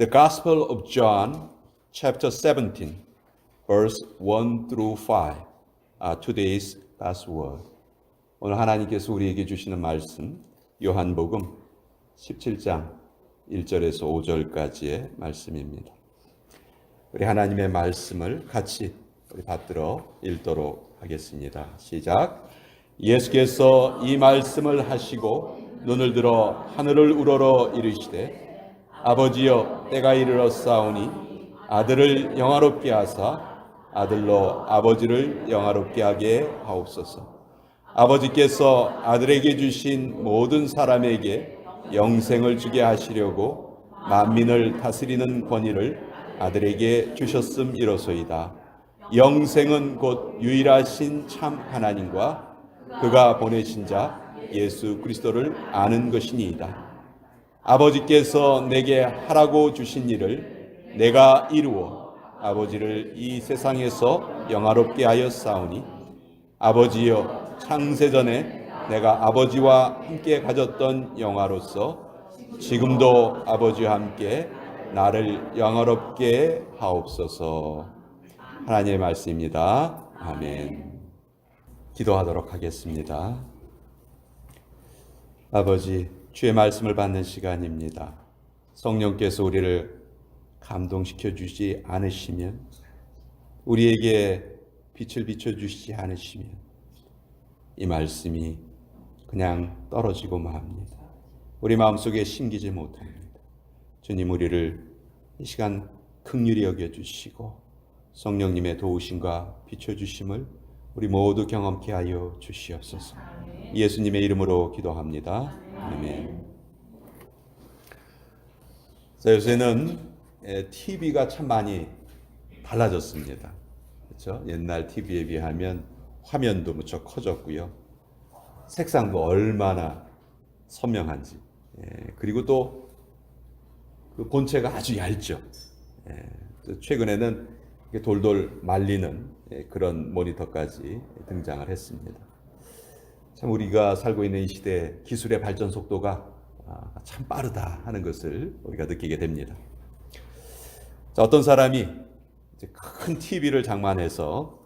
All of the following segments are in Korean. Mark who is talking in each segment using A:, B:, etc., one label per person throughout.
A: The Gospel of John, chapter 17, verse 1 through 5, today's God's word. 오늘 하나님께서 우리에게 주시는 말씀, 요한복음 17장 1절에서 5절까지의 말씀입니다. 우리 하나님의 말씀을 같이 우리 받들어 읽도록 하겠습니다. 시작. 예수께서 이 말씀을 하시고 눈을 들어 하늘을 우러러 이르시되 아버지여 때가 이르렀사오니 아들을 영화롭게 하사 아들로 아버지를 영화롭게 하게 하옵소서. 아버지께서 아들에게 주신 모든 사람에게 영생을 주게 하시려고 만민을 다스리는 권위를 아들에게 주셨음이로소이다. 영생은 곧 유일하신 참 하나님과 그가 보내신 자 예수 그리스도를 아는 것이니이다. 아버지께서 내게 하라고 주신 일을 내가 이루어 아버지를 이 세상에서 영화롭게 하였사오니 아버지여 창세전에 내가 아버지와 함께 가졌던 영화로서 지금도 아버지와 함께 나를 영화롭게 하옵소서. 하나님의 말씀입니다. 아멘. 기도하도록 하겠습니다. 아버지, 주의 말씀을 받는 시간입니다. 성령께서 우리를 감동시켜 주지 않으시면, 우리에게 빛을 비춰주시지 않으시면 이 말씀이 그냥 떨어지고 맙니다. 우리 마음속에 심기지 못합니다. 주님, 우리를 이 시간 긍휼히 여겨주시고 성령님의 도우심과 비춰주심을 우리 모두 경험케 하여 주시옵소서. 예수님의 이름으로 기도합니다. 아멘. 자, 요새는 TV가 참 많이 달라졌습니다. 그렇죠? 옛날 TV에 비하면 화면도 무척 커졌고요. 색상도 얼마나 선명한지. 그리고 또 그 본체가 아주 얇죠. 최근에는 돌돌 말리는 그런 모니터까지 등장을 했습니다. 참 우리가 살고 있는 이 시대 기술의 발전 속도가 참 빠르다 하는 것을 우리가 느끼게 됩니다. 자, 어떤 사람이 이제 큰 TV를 장만해서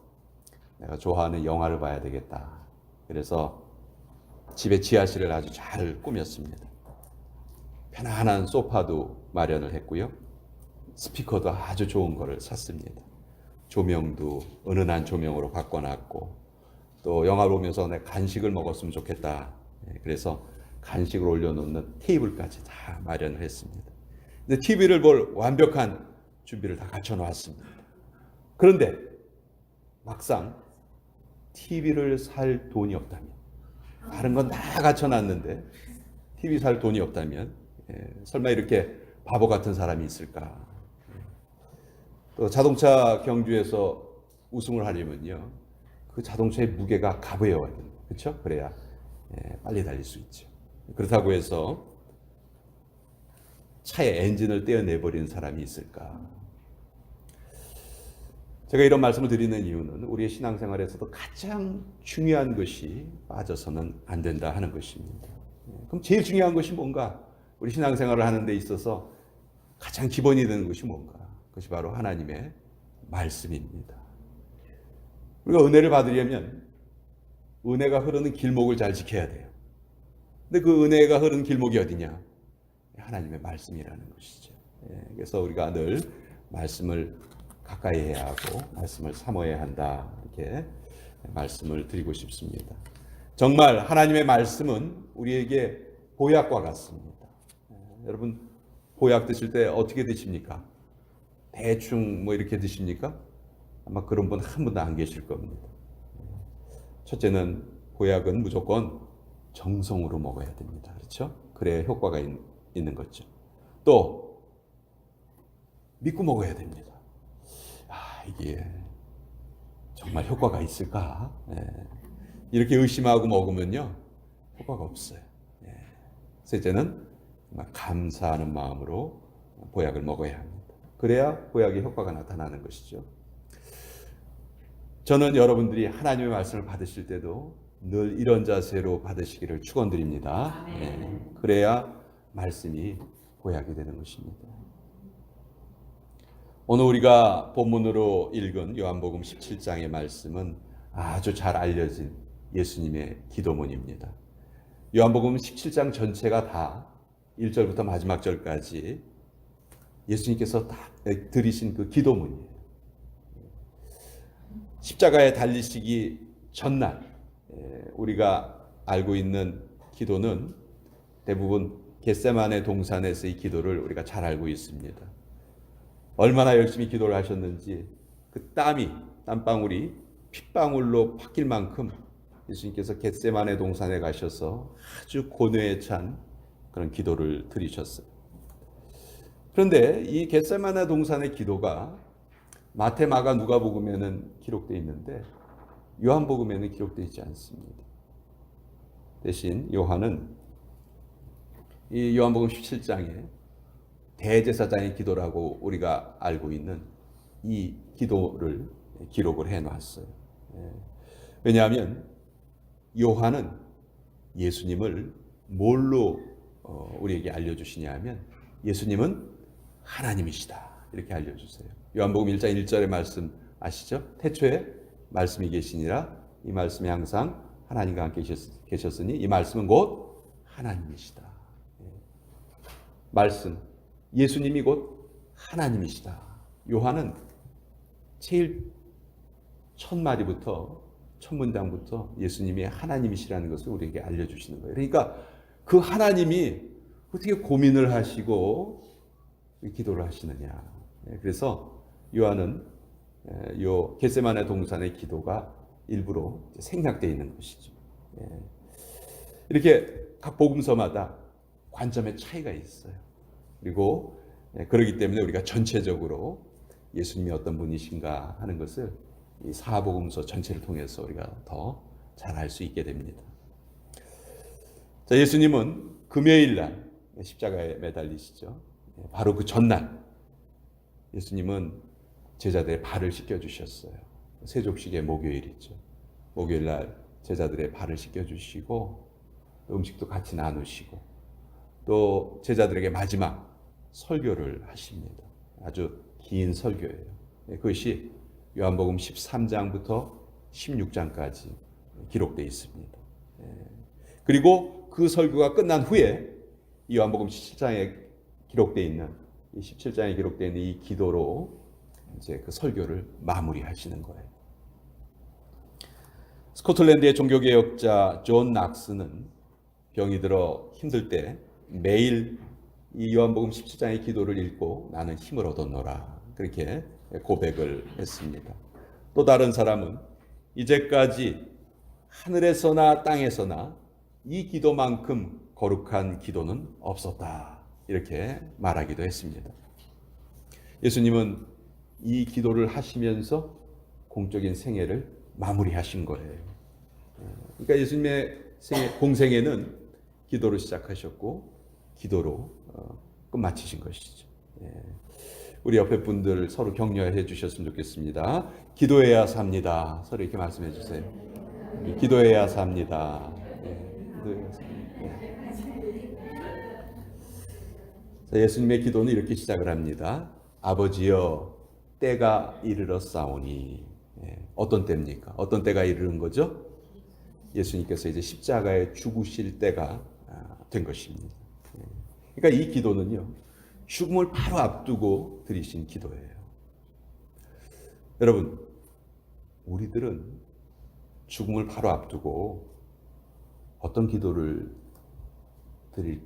A: 내가 좋아하는 영화를 봐야 되겠다. 그래서 집에 지하실을 아주 잘 꾸몄습니다. 편안한 소파도 마련을 했고요. 스피커도 아주 좋은 거를 샀습니다. 조명도 은은한 조명으로 바꿔놨고, 또 영화 보면서 내 간식을 먹었으면 좋겠다. 그래서 간식을 올려놓는 테이블까지 다 마련을 했습니다. 근데 TV를 볼 완벽한 준비를 다 갖춰놓았습니다. 그런데 막상 TV를 살 돈이 없다면, 다른 건 다 갖춰놨는데 TV 살 돈이 없다면 설마 이렇게 바보 같은 사람이 있을까? 또 자동차 경주에서 우승을 하려면요, 그 자동차의 무게가 가벼워야 됩니다. 그렇죠? 그래야 빨리 달릴 수 있죠. 그렇다고 해서 차의 엔진을 떼어내버리는 사람이 있을까? 제가 이런 말씀을 드리는 이유는 우리의 신앙생활에서도 가장 중요한 것이 빠져서는 안 된다 하는 것입니다. 그럼 제일 중요한 것이 뭔가? 우리 신앙생활을 하는 데 있어서 가장 기본이 되는 것이 뭔가? 그것이 바로 하나님의 말씀입니다. 우리가 은혜를 받으려면 은혜가 흐르는 길목을 잘 지켜야 돼요. 근데 그 은혜가 흐르는 길목이 어디냐? 하나님의 말씀이라는 것이죠. 그래서 우리가 늘 말씀을 가까이 해야 하고 말씀을 사모해야 한다, 이렇게 말씀을 드리고 싶습니다. 정말 하나님의 말씀은 우리에게 보약과 같습니다. 여러분, 보약 드실 때 어떻게 드십니까? 대충 뭐 이렇게 드십니까? 아마 그런 분 한 분도 안 계실 겁니다. 첫째는 보약은 무조건 정성으로 먹어야 됩니다. 그렇죠? 그래야 효과가 있는 거죠. 또 믿고 먹어야 됩니다. 이게 정말 효과가 있을까? 이렇게 의심하고 먹으면요, 효과가 없어요. 셋째는 정말 감사하는 마음으로 보약을 먹어야 합니다. 그래야 보약의 효과가 나타나는 것이죠. 저는 여러분들이 하나님의 말씀을 받으실 때도 늘 이런 자세로 받으시기를 축원드립니다. 그래야 말씀이 보약이 되는 것입니다. 오늘 우리가 본문으로 읽은 요한복음 17장의 말씀은 아주 잘 알려진 예수님의 기도문입니다. 요한복음 17장 전체가 다 1절부터 마지막 절까지 예수님께서 다 드리신 그 기도문이에요. 십자가에 달리시기 전날 우리가 알고 있는 기도는 대부분 겟세마네 동산에서의 기도를 우리가 잘 알고 있습니다. 얼마나 열심히 기도를 하셨는지 그 땀방울이 핏방울로 바뀔 만큼 예수님께서 겟세마네 동산에 가셔서 아주 고뇌에 찬 그런 기도를 드리셨어요. 그런데 이 겟세마네 동산의 기도가 마태, 마가, 누가복음에는 기록되어 있는데 요한복음에는 기록되어 있지 않습니다. 대신 요한은 이 요한복음 17장에 대제사장의 기도라고 우리가 알고 있는 이 기도를 기록을 해놨어요. 왜냐하면 요한은 예수님을 뭘로 우리에게 알려주시냐 하면 예수님은 하나님이시다 이렇게 알려주세요. 요한복음 1장 1절의 말씀 아시죠? 태초에 말씀이 계시니라 이 말씀이 항상 하나님과 함께 계셨으니 이 말씀은 곧 하나님이시다. 말씀 예수님이 곧 하나님이시다. 요한은 제일 첫 마디부터 첫 문장부터 예수님이 하나님이시라는 것을 우리에게 알려주시는 거예요. 그러니까 그 하나님이 어떻게 고민을 하시고 기도를 하시느냐. 그래서 요한은 요 겟세마네 동산의 기도가 일부러 생략되어 있는 것이죠. 이렇게 각 복음서마다 관점의 차이가 있어요. 그리고 그렇기 때문에 우리가 전체적으로 예수님이 어떤 분이신가 하는 것을 이 사복음서 전체를 통해서 우리가 더 잘 알 수 있게 됩니다. 자, 예수님은 금요일 날 십자가에 매달리시죠. 바로 그 전날 예수님은 제자들의 발을 씻겨주셨어요. 세족식의 목요일이죠. 목요일 날 제자들의 발을 씻겨주시고 음식도 같이 나누시고 또 제자들에게 마지막 설교를 하십니다. 아주 긴 설교예요. 그것이 요한복음 13장부터 16장까지 기록되어 있습니다. 그리고 그 설교가 끝난 후에 요한복음 17장에 기록되어 있는 이 기도로 이제 그 설교를 마무리하시는 거예요. 스코틀랜드의 종교개혁자 존 낙스는 병이 들어 힘들 때 매일 이 요한복음 17장의 기도를 읽고 나는 힘을 얻었노라 그렇게 고백을 했습니다. 또 다른 사람은 이제까지 하늘에서나 땅에서나 이 기도만큼 거룩한 기도는 없었다 이렇게 말하기도 했습니다. 예수님은 이 기도를 하시면서 공적인 생애를 마무리하신 거예요. 그러니까 예수님의 공생애는 기도로 시작하셨고 기도로 끝마치신 것이죠. 우리 옆에 분들 서로 격려해 주셨으면 좋겠습니다. 기도해야 삽니다. 서로 이렇게 말씀해 주세요. 기도해야 삽니다. 기도해야 삽니다. 자, 예수님의 기도는 이렇게 시작을 합니다. 아버지여 때가 이르렀사오니. 어떤 때입니까? 어떤 때가 이르는 거죠? 예수님께서 이제 십자가에 죽으실 때가 된 것입니다. 그러니까 이 기도는요, 죽음을 바로 앞두고 드리신 기도예요. 여러분, 우리들은 죽음을 바로 앞두고 어떤 기도를 드릴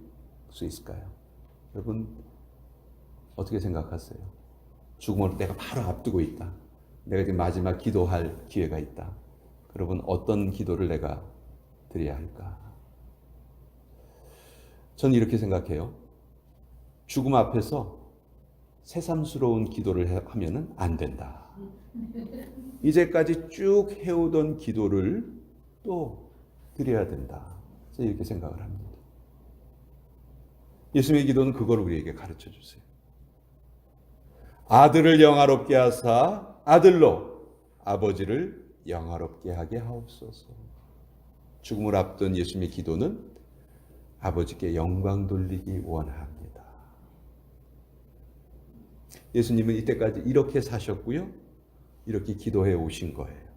A: 수 있을까요? 여러분, 어떻게 생각하세요? 죽음을 내가 바로 앞두고 있다. 내가 지금 마지막 기도할 기회가 있다. 여러분, 어떤 기도를 내가 드려야 할까? 저는 이렇게 생각해요. 죽음 앞에서 새삼스러운 기도를 하면은 안 된다. 이제까지 쭉 해오던 기도를 또 드려야 된다. 저는 이렇게 생각을 합니다. 예수님의 기도는 그걸 우리에게 가르쳐 주세요. 아들을 영화롭게 하사 아들로 아버지를 영화롭게 하게 하옵소서. 죽음을 앞둔 예수님의 기도는 아버지께 영광 돌리기 원합니다. 예수님은 이때까지 이렇게 사셨고요. 이렇게 기도해 오신 거예요.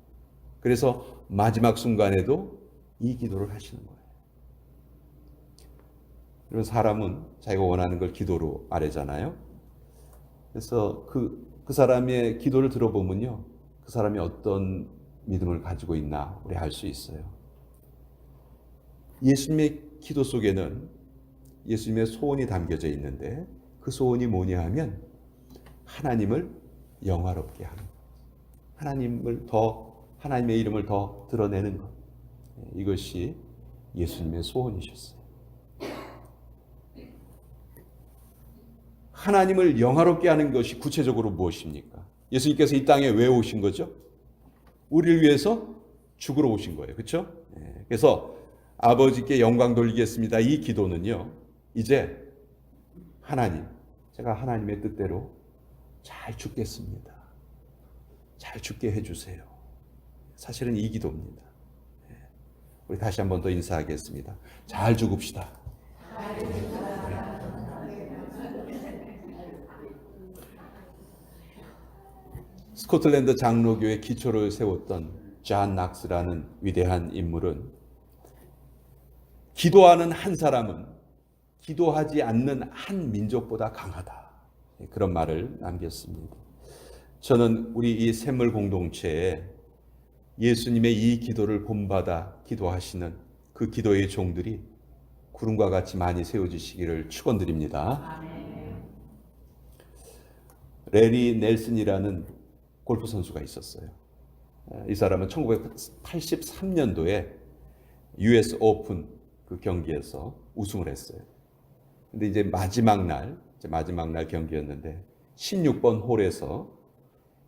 A: 그래서 마지막 순간에도 이 기도를 하시는 거예요. 이런 사람은 자기가 원하는 걸 기도로 아뢰잖아요. 그래서 그 사람의 기도를 들어보면요. 그 사람이 어떤 믿음을 가지고 있나 우리 알 수 있어요. 예수님의 기도 속에는 예수님의 소원이 담겨져 있는데 그 소원이 뭐냐 하면 하나님을 영화롭게 하는, 하나님의 이름을 더 드러내는 것. 이것이 예수님의 소원이셨어요. 하나님을 영화롭게 하는 것이 구체적으로 무엇입니까? 예수님께서 이 땅에 왜 오신 거죠? 우리를 위해서 죽으러 오신 거예요. 그렇죠? 그래서 아버지께 영광 돌리겠습니다. 이 기도는요. 이제 하나님, 제가 하나님의 뜻대로 잘 죽겠습니다. 잘 죽게 해주세요. 사실은 이 기도입니다. 우리 다시 한 번 더 인사하겠습니다. 잘 죽읍시다. 스코틀랜드 장로교의 기초를 세웠던 존 낙스라는 위대한 인물은 기도하는 한 사람은 기도하지 않는 한 민족보다 강하다. 그런 말을 남겼습니다. 저는 우리 이 샘물 공동체에 예수님의 이 기도를 본받아 기도하시는 그 기도의 종들이 구름과 같이 많이 세워지시기를 축원드립니다. 레리 넬슨이라는 골프 선수가 있었어요. 이 사람은 1983년도에 US 오픈 그 경기에서 우승을 했어요. 근데 이제 마지막 날 경기였는데 16번 홀에서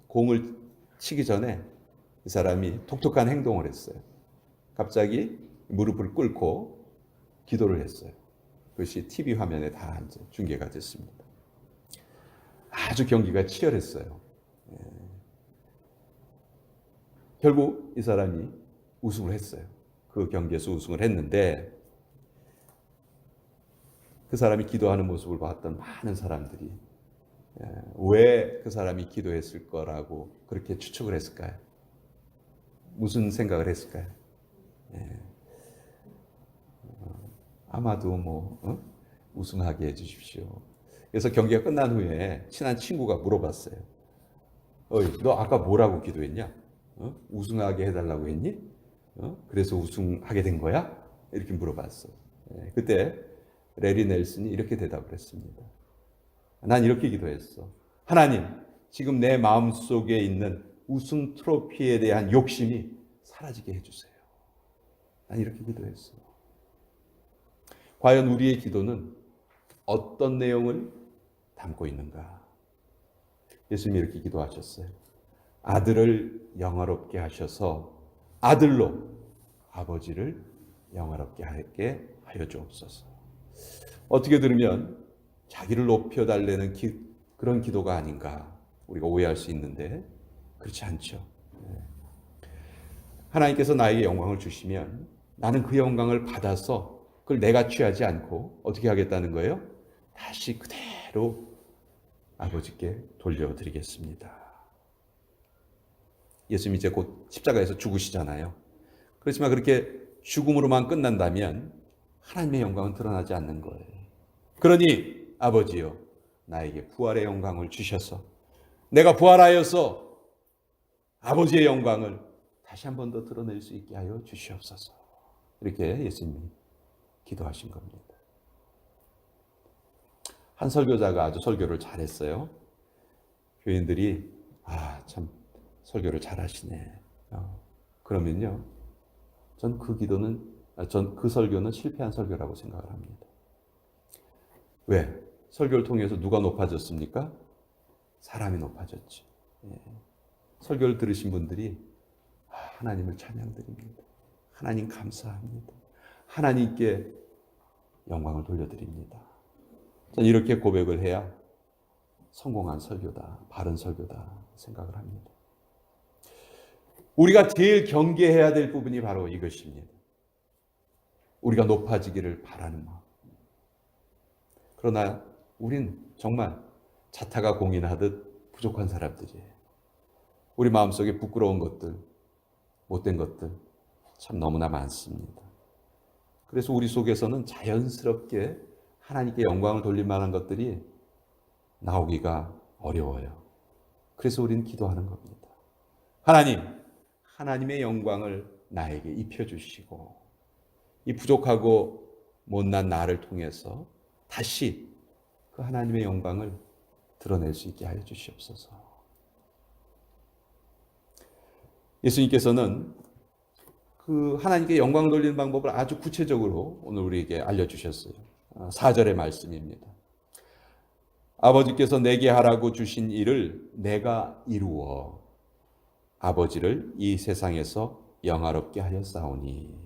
A: 공을 치기 전에 이 사람이 독특한 행동을 했어요. 갑자기 무릎을 꿇고 기도를 했어요. 그것이 TV 화면에 다 이제 중계가 됐습니다. 아주 경기가 치열했어요. 결국 이 사람이 우승을 했어요. 그 경기에서 우승을 했는데 그 사람이 기도하는 모습을 봤던 많은 사람들이 왜 그 사람이 기도했을 거라고 그렇게 추측을 했을까요? 무슨 생각을 했을까요? 아마도 우승하게 해주십시오. 그래서 경기가 끝난 후에 친한 친구가 물어봤어요. 너 아까 뭐라고 기도했냐? 우승하게 해달라고 했니? 그래서 우승하게 된 거야? 이렇게 물어봤어. 그때 레리 넬슨이 이렇게 대답을 했습니다. 난 이렇게 기도했어. 하나님, 지금 내 마음속에 있는 우승 트로피에 대한 욕심이 사라지게 해주세요. 난 이렇게 기도했어. 과연 우리의 기도는 어떤 내용을 담고 있는가? 예수님이 이렇게 기도하셨어요. 아들을 영화롭게 하셔서 아들로 아버지를 영화롭게 하게 하여 주옵소서. 어떻게 들으면 자기를 높여달라는 그런 기도가 아닌가 우리가 오해할 수 있는데 그렇지 않죠. 하나님께서 나에게 영광을 주시면 나는 그 영광을 받아서 그걸 내가 취하지 않고 어떻게 하겠다는 거예요? 다시 그대로 아버지께 돌려드리겠습니다. 예수님이 이제 곧 십자가에서 죽으시잖아요. 그렇지만 그렇게 죽음으로만 끝난다면 하나님의 영광은 드러나지 않는 거예요. 그러니 아버지요, 나에게 부활의 영광을 주셔서 내가 부활하여서 아버지의 영광을 다시 한 번 더 드러낼 수 있게 하여 주시옵소서. 이렇게 예수님이 기도하신 겁니다. 한 설교자가 아주 설교를 잘했어요. 교인들이 참 설교를 잘하시네. 그러면요, 전 그 설교는 실패한 설교라고 생각을 합니다. 왜? 설교를 통해서 누가 높아졌습니까? 사람이 높아졌죠. 설교를 들으신 분들이 하나님을 찬양드립니다. 하나님 감사합니다. 하나님께 영광을 돌려드립니다. 저는 이렇게 고백을 해야 성공한 설교다, 바른 설교다 생각을 합니다. 우리가 제일 경계해야 될 부분이 바로 이것입니다. 우리가 높아지기를 바라는 마음. 그러나 우린 정말 자타가 공인하듯 부족한 사람들이에요. 우리 마음속에 부끄러운 것들, 못된 것들 참 너무나 많습니다. 그래서 우리 속에서는 자연스럽게 하나님께 영광을 돌릴 만한 것들이 나오기가 어려워요. 그래서 우리는 기도하는 겁니다. 하나님, 하나님의 영광을 나에게 입혀주시고 이 부족하고 못난 나를 통해서 다시 그 하나님의 영광을 드러낼 수 있게 하여 주시옵소서. 예수님께서는 그 하나님께 영광을 돌리는 방법을 아주 구체적으로 오늘 우리에게 알려주셨어요. 4절의 말씀입니다. 아버지께서 내게 하라고 주신 일을 내가 이루어 아버지를 이 세상에서 영화롭게 하였사오니.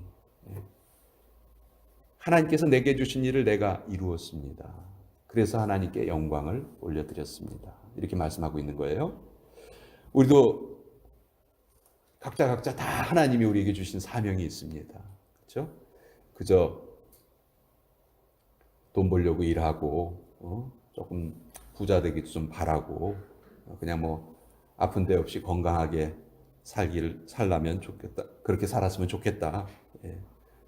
A: 하나님께서 내게 주신 일을 내가 이루었습니다. 그래서 하나님께 영광을 올려드렸습니다. 이렇게 말씀하고 있는 거예요. 우리도 각자 다 하나님이 우리에게 주신 사명이 있습니다. 그렇죠? 그저 돈 벌려고 일하고 조금 부자 되기도 좀 바라고 그냥 뭐 아픈 데 없이 건강하게 살라면 좋겠다. 그렇게 살았으면 좋겠다. 예.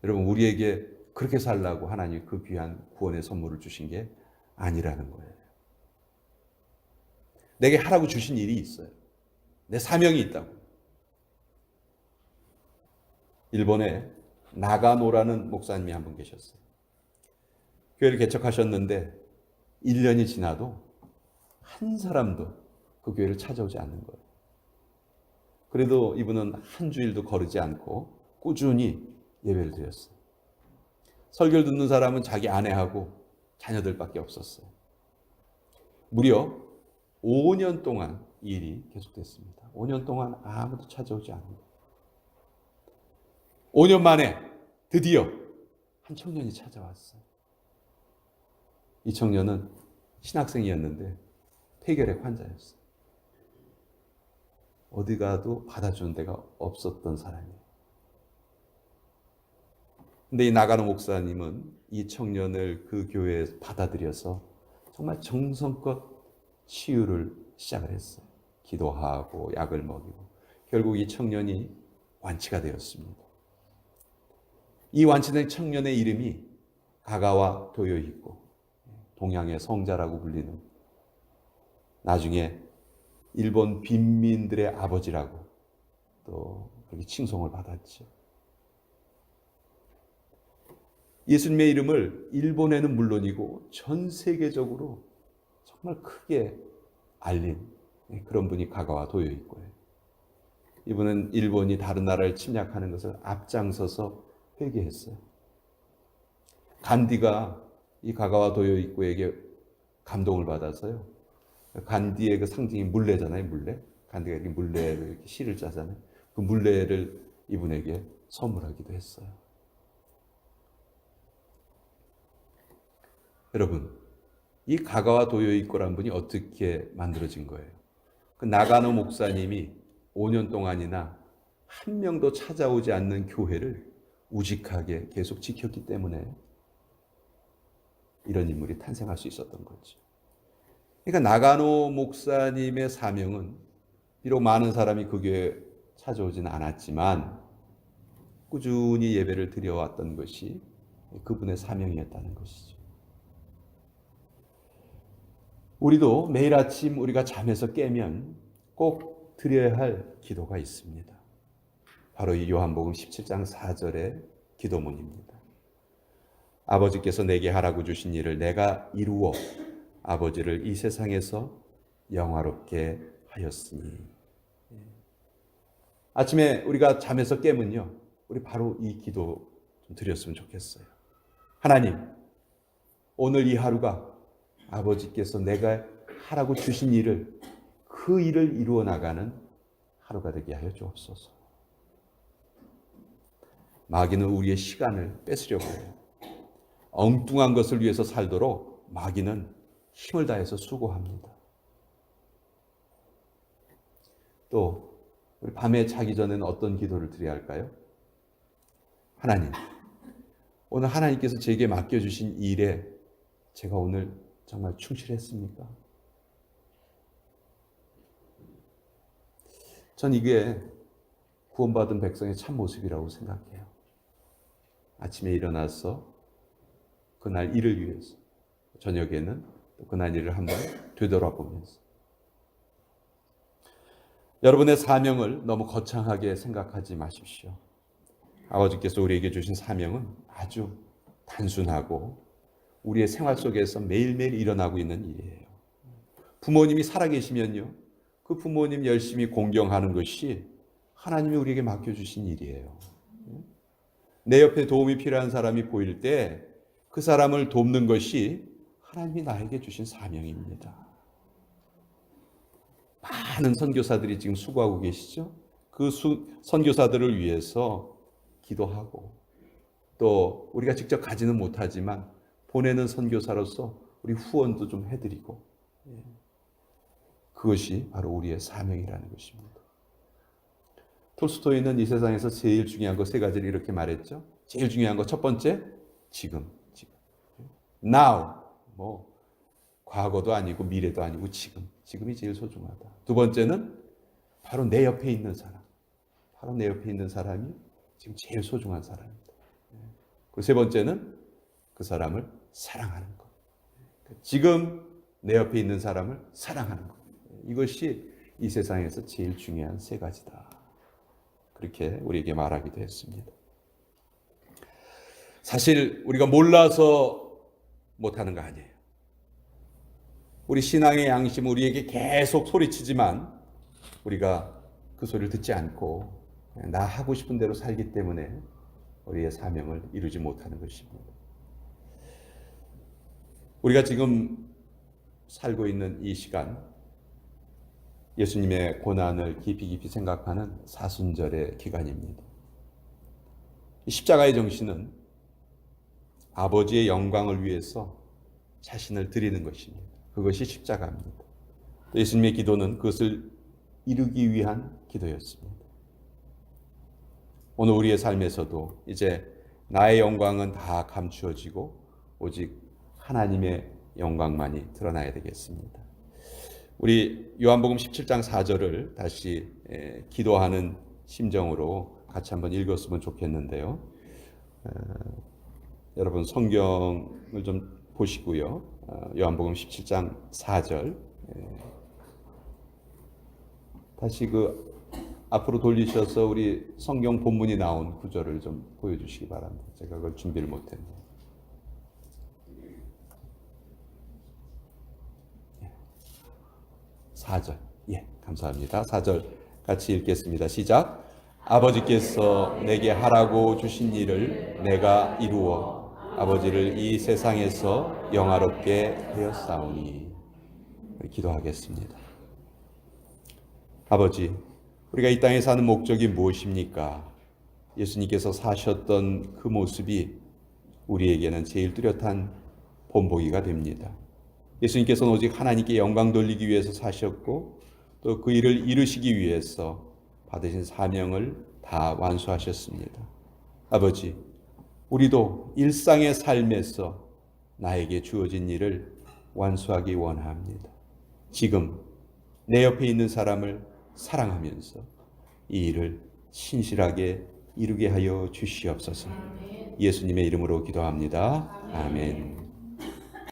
A: 여러분 우리에게 그렇게 살라고 하나님이 그 귀한 구원의 선물을 주신 게 아니라는 거예요. 내게 하라고 주신 일이 있어요. 내 사명이 있다고. 일본에 나가노라는 목사님이 한 분 계셨어요. 교회를 개척하셨는데 1년이 지나도 한 사람도 그 교회를 찾아오지 않는 거예요. 그래도 이분은 한 주일도 거르지 않고 꾸준히 예배를 드렸어요. 설교를 듣는 사람은 자기 아내하고 자녀들밖에 없었어요. 무려 5년 동안 이 일이 계속됐습니다. 5년 동안 아무도 찾아오지 않은 거예요. 5년 만에 드디어 한 청년이 찾아왔어요. 이 청년은 신학생이었는데 폐결핵 환자였어요. 어디 가도 받아주는 데가 없었던 사람이에요. 근데 이 나가노 목사님은 이 청년을 그 교회에 받아들여서 정말 정성껏 치유를 시작을 했어요. 기도하고 약을 먹이고 결국 이 청년이 완치가 되었습니다. 이 완치된 청년의 이름이 가가와 도요히코, 동양의 성자라고 불리는, 나중에 일본 빈민들의 아버지라고 또 그렇게 칭송을 받았죠. 예수님의 이름을 일본에는 물론이고 전 세계적으로 정말 크게 알린 그런 분이 가가와 도요히코예요. 이분은 일본이 다른 나라를 침략하는 것을 앞장서서 회개했어요. 간디가 이 가가와 도요히코에게 감동을 받아서요. 간디의 그 상징이 물레잖아요, 물레. 간디가 이렇게 물레를 이렇게 실을 짜잖아요. 그 물레를 이분에게 선물하기도 했어요. 여러분, 이 가가와 도요히코라는 분이 어떻게 만들어진 거예요? 그 나가노 목사님이 5년 동안이나 한 명도 찾아오지 않는 교회를 우직하게 계속 지켰기 때문에 이런 인물이 탄생할 수 있었던 거죠. 그러니까 나가노 목사님의 사명은 비록 많은 사람이 그 교회에 찾아오지는 않았지만 꾸준히 예배를 드려왔던 것이 그분의 사명이었다는 것이죠. 우리도 매일 아침 우리가 잠에서 깨면 꼭 드려야 할 기도가 있습니다. 바로 이 요한복음 17장 4절의 기도문입니다. 아버지께서 내게 하라고 주신 일을 내가 이루어 아버지를 이 세상에서 영화롭게 하였으니. 아침에 우리가 잠에서 깨면요, 우리 바로 이 기도 좀 드렸으면 좋겠어요. 하나님, 오늘 이 하루가 아버지께서 내가 하라고 주신 일을, 그 일을 이루어 나가는 하루가 되게 하여 주옵소서. 마귀는 우리의 시간을 뺏으려고 해요. 엉뚱한 것을 위해서 살도록 마귀는 힘을 다해서 수고합니다. 또 우리 밤에 자기 전에는 어떤 기도를 드려야 할까요? 하나님, 오늘 하나님께서 제게 맡겨주신 일에 제가 오늘 정말 충실했습니까? 전 이게 구원받은 백성의 참 모습이라고 생각해요. 아침에 일어나서 그날 일을 위해서, 저녁에는 또 그날 일을 한번 되돌아보면서. 여러분의 사명을 너무 거창하게 생각하지 마십시오. 아버지께서 우리에게 주신 사명은 아주 단순하고 우리의 생활 속에서 매일매일 일어나고 있는 일이에요. 부모님이 살아계시면요, 그 부모님 열심히 공경하는 것이 하나님이 우리에게 맡겨주신 일이에요. 내 옆에 도움이 필요한 사람이 보일 때 그 사람을 돕는 것이 하나님이 나에게 주신 사명입니다. 많은 선교사들이 지금 수고하고 계시죠? 그 선교사들을 위해서 기도하고, 또 우리가 직접 가지는 못하지만 보내는 선교사로서 우리 후원도 좀 해드리고, 그것이 바로 우리의 사명이라는 것입니다. 톨스토이는 이 세상에서 제일 중요한 거 세 가지를 이렇게 말했죠. 제일 중요한 거 첫 번째, 지금. Now, 과거도 아니고 미래도 아니고 지금이 제일 소중하다. 두 번째는 바로 내 옆에 있는 사람. 바로 내 옆에 있는 사람이 지금 제일 소중한 사람입니다. 그리고 세 번째는 그 사람을 사랑하는 것. 지금 내 옆에 있는 사람을 사랑하는 것. 이것이 이 세상에서 제일 중요한 세 가지다. 그렇게 우리에게 말하기도 했습니다. 사실 우리가 몰라서 못하는 거 아니에요. 우리 신앙의 양심 우리에게 계속 소리치지만 우리가 그 소리를 듣지 않고 나 하고 싶은 대로 살기 때문에 우리의 사명을 이루지 못하는 것입니다. 우리가 지금 살고 있는 이 시간, 예수님의 고난을 깊이 생각하는 사순절의 기간입니다. 십자가의 정신은 아버지의 영광을 위해서 자신을 드리는 것입니다. 그것이 십자가입니다. 예수님의 기도는 그것을 이루기 위한 기도였습니다. 오늘 우리의 삶에서도 이제 나의 영광은 다 감추어지고 오직 하나님의 영광만이 드러나야 되겠습니다. 우리 요한복음 17장 4절을 다시 기도하는 심정으로 같이 한번 읽었으면 좋겠는데요. 여러분 성경을 좀 보시고요. 요한복음 17장 4절 다시 그 앞으로 돌리셔서 우리 성경 본문이 나온 구절을 좀 보여주시기 바랍니다. 제가 그걸 준비를 못했네요. 4절. 예, 감사합니다. 4절 같이 읽겠습니다. 시작. 아버지께서 내게 하라고 주신 일을 내가 이루어 아버지를 이 세상에서 영화롭게 하였사오니. 기도하겠습니다. 아버지, 우리가 이 땅에 사는 목적이 무엇입니까? 예수님께서 사셨던 그 모습이 우리에게는 제일 뚜렷한 본보기가 됩니다. 예수님께서는 오직 하나님께 영광 돌리기 위해서 사셨고 또 그 일을 이루시기 위해서 받으신 사명을 다 완수하셨습니다. 아버지, 우리도 일상의 삶에서 나에게 주어진 일을 완수하기 원합니다. 지금 내 옆에 있는 사람을 사랑하면서 이 일을 신실하게 이루게 하여 주시옵소서. 예수님의 이름으로 기도합니다. 아멘.